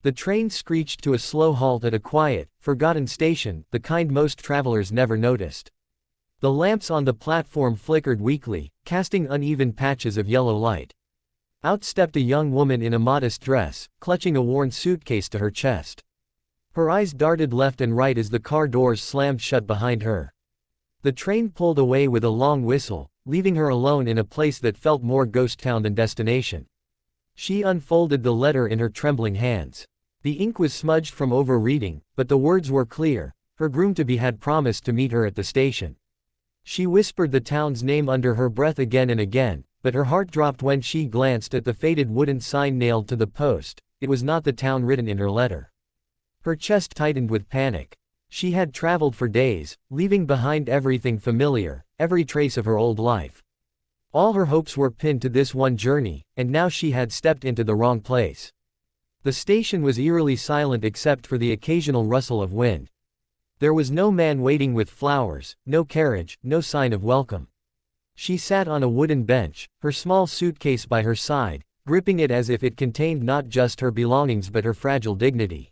The train screeched to a slow halt at a quiet, forgotten station, the kind most travelers never noticed. The lamps on the platform flickered weakly, casting uneven patches of yellow light. Out stepped a young woman in a modest dress, clutching a worn suitcase to her chest. Her eyes darted left and right as the car doors slammed shut behind her. The train pulled away with a long whistle, leaving her alone in a place that felt more ghost town than destination. She unfolded the letter in her trembling hands. The ink was smudged from overreading, but the words were clear. Her groom-to-be had promised to meet her at the station. She whispered the town's name under her breath again and again, but her heart dropped when she glanced at the faded wooden sign nailed to the post. It was not the town written in her letter. Her chest tightened with panic. She had traveled for days, leaving behind everything familiar, every trace of her old life. All her hopes were pinned to this one journey, and now she had stepped into the wrong place. The station was eerily silent except for the occasional rustle of wind. There was no man waiting with flowers, no carriage, no sign of welcome. She sat on a wooden bench, her small suitcase by her side, gripping it as if it contained not just her belongings but her fragile dignity.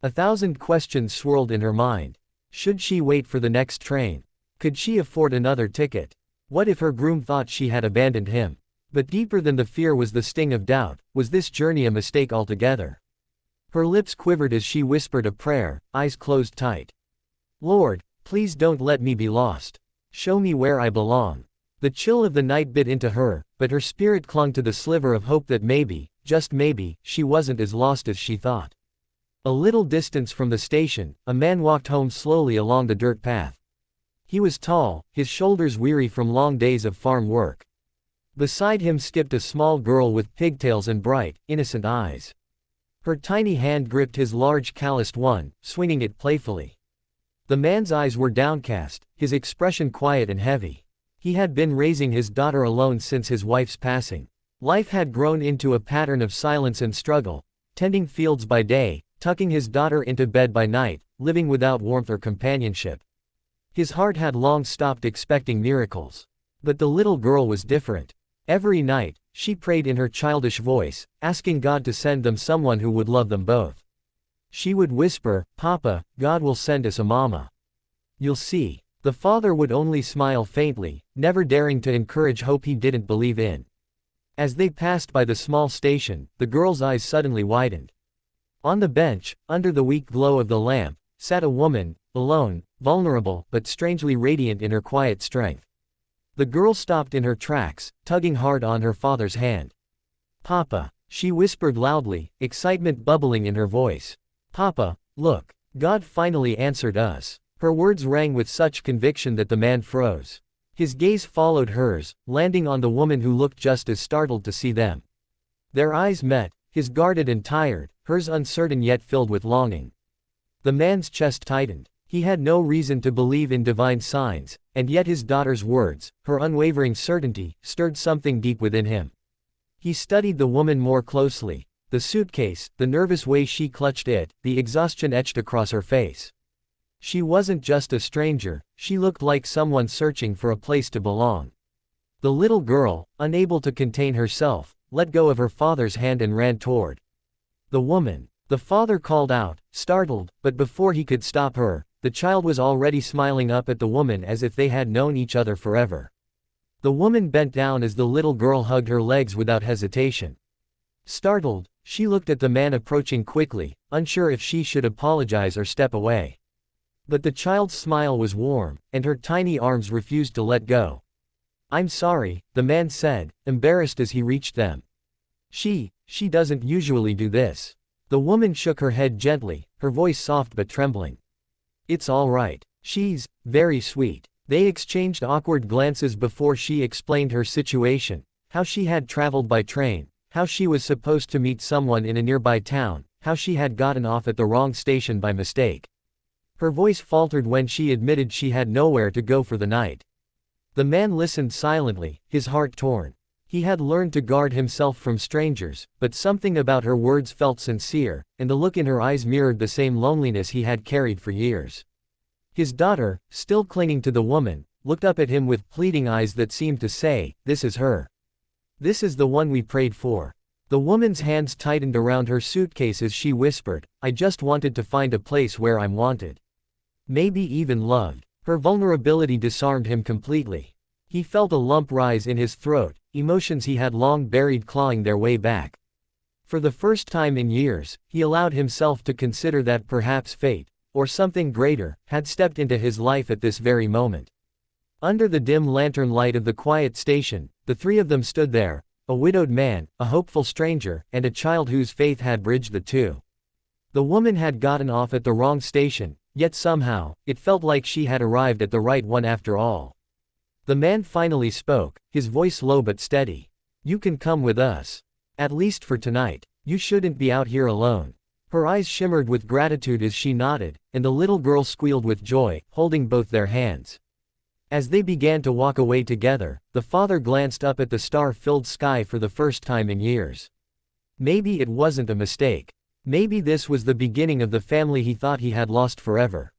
1,000 questions swirled in her mind. Should she wait for the next train? Could she afford another ticket? What if her groom thought she had abandoned him? But deeper than the fear was the sting of doubt. Was this journey a mistake altogether? Her lips quivered as she whispered a prayer, eyes closed tight. Lord, please don't let me be lost. Show me where I belong. The chill of the night bit into her, but her spirit clung to the sliver of hope that maybe, just maybe, she wasn't as lost as she thought. A little distance from the station, a man walked home slowly along the dirt path. He was tall, his shoulders weary from long days of farm work. Beside him skipped a small girl with pigtails and bright, innocent eyes. Her tiny hand gripped his large calloused one, swinging it playfully. The man's eyes were downcast, his expression quiet and heavy. He had been raising his daughter alone since his wife's passing. Life had grown into a pattern of silence and struggle, tending fields by day, tucking his daughter into bed by night, living without warmth or companionship. His heart had long stopped expecting miracles. But the little girl was different. Every night, she prayed in her childish voice, asking God to send them someone who would love them both. She would whisper, "Papa, God will send us a mama. You'll see." The father would only smile faintly, never daring to encourage hope he didn't believe in. As they passed by the small station, the girl's eyes suddenly widened. On the bench, under the weak glow of the lamp, sat a woman, alone, vulnerable, but strangely radiant in her quiet strength. The girl stopped in her tracks, tugging hard on her father's hand. "Papa," she whispered loudly, excitement bubbling in her voice. "Papa, look, God finally answered us." Her words rang with such conviction that the man froze. His gaze followed hers, landing on the woman who looked just as startled to see them. Their eyes met, his guarded and tired, hers uncertain yet filled with longing. The man's chest tightened. He had no reason to believe in divine signs, and yet his daughter's words, her unwavering certainty, stirred something deep within him. He studied the woman more closely. The suitcase, the nervous way she clutched it, the exhaustion etched across her face. She wasn't just a stranger, she looked like someone searching for a place to belong. The little girl, unable to contain herself, let go of her father's hand and ran toward the woman. The father called out, startled, but before he could stop her, the child was already smiling up at the woman as if they had known each other forever. The woman bent down as the little girl hugged her legs without hesitation. Startled, she looked at the man approaching quickly, unsure if she should apologize or step away. But the child's smile was warm, and her tiny arms refused to let go. "I'm sorry," the man said, embarrassed as he reached them. She doesn't usually do this." The woman shook her head gently, her voice soft but trembling. "It's all right. She's very sweet." They exchanged awkward glances before she explained her situation, how she had traveled by train, how she was supposed to meet someone in a nearby town, how she had gotten off at the wrong station by mistake. Her voice faltered when she admitted she had nowhere to go for the night. The man listened silently, his heart torn. He had learned to guard himself from strangers, but something about her words felt sincere, and the look in her eyes mirrored the same loneliness he had carried for years. His daughter, still clinging to the woman, looked up at him with pleading eyes that seemed to say, "This is her. This is the one we prayed for." The woman's hands tightened around her suitcase as she whispered, "I just wanted to find a place where I'm wanted. Maybe even loved." Her vulnerability disarmed him completely. He felt a lump rise in his throat, emotions he had long buried clawing their way back. For the first time in years, he allowed himself to consider that perhaps fate, or something greater, had stepped into his life at this very moment. Under the dim lantern light of the quiet station, the three of them stood there, a widowed man, a hopeful stranger, and a child whose faith had bridged the two. The woman had gotten off at the wrong station, yet somehow, it felt like she had arrived at the right one after all. The man finally spoke, his voice low but steady. "You can come with us. At least for tonight. You shouldn't be out here alone." Her eyes shimmered with gratitude as she nodded, and the little girl squealed with joy, holding both their hands. As they began to walk away together, the father glanced up at the star-filled sky for the first time in years. Maybe it wasn't a mistake. Maybe this was the beginning of the family he thought he had lost forever.